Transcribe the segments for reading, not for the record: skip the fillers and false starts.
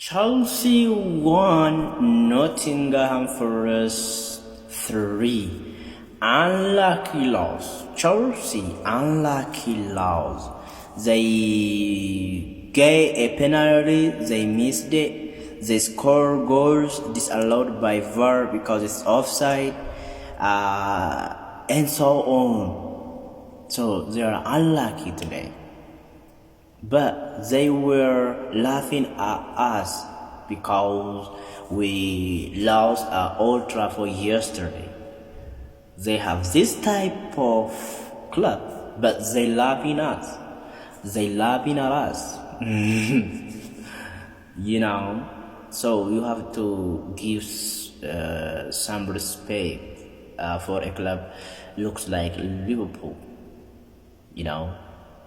Chelsea won, Nottingham Forest 3. Unlucky loss. Chelsea, unlucky loss. They gave a penalty, they missed it. They score goals disallowed by VAR because it's offside, and so on. So they are unlucky today. But they were laughing at us because we lost at Old Trafford yesterday. They have this type of club, but they laughing at us. They laughing at us. You know, so you have to give some respect for a club looks like Liverpool. You know,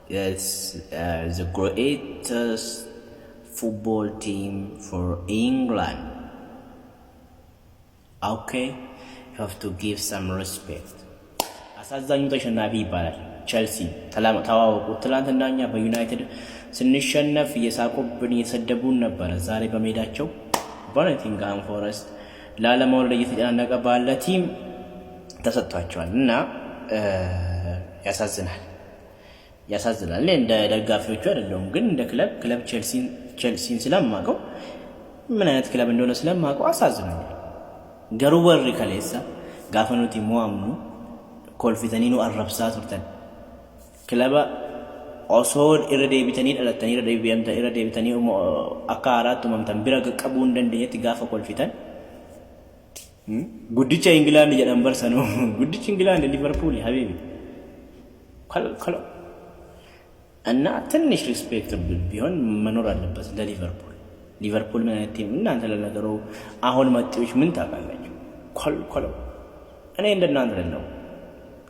it's the greatest football team for England. Okay, you have to give some respect. አሳዛኙ ተሸናፊ ይባላል ቸልሲ ተዋወቁ። ትላንትና እኛ በዩናይትድ ስንሸነፍ እየሳቁብን እየሰደቡን ነበረ። ዛሬ በሜዳቸው በኖቲንግሃም ፎረስት ላለመውረድ እየተጨናነቀ ባለ ቲም ተሰጥቷቸዋል እና ያሳዝናል። እንደ ደጋፊዎቹ አይደለም ግን እንደ ክለብ ቸልሲን ስለማቀው ምን አይነት ክለብ እንደሆነ ስለማቀው አሳዝናል። ገሩ ወሪ ከሌሳ ጋፈኑቲ ሙአምኑ ኮልፊተኒኑ አረብሳ ቱርተን ክለባ ኦሶድ ኢረዴቢተኒ ደለተኒ ኢረዴቢተኒ አካራቱ መምተን ቢረግ ቀቡ እንደንደየት ጋፈ ኮልፊተን ጉዲቻ ኢንግላንድ የደንበር ሰኖ ጉዲቻ ኢንግላንድ ሊቨርፑል ሀቢቢ ከሎ እና ትንሽ ሪስፔክት ቢሆን መኖር አለበት ለሊቨርፑል ምን አይነት ቲም እናንተ ለነገሩ አሁን መጥቶች ምን ታውቃላችሁ? ኮሎ እኔ እንደናንተ ነው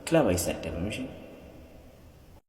ክለብ አይሰደብም። እሺ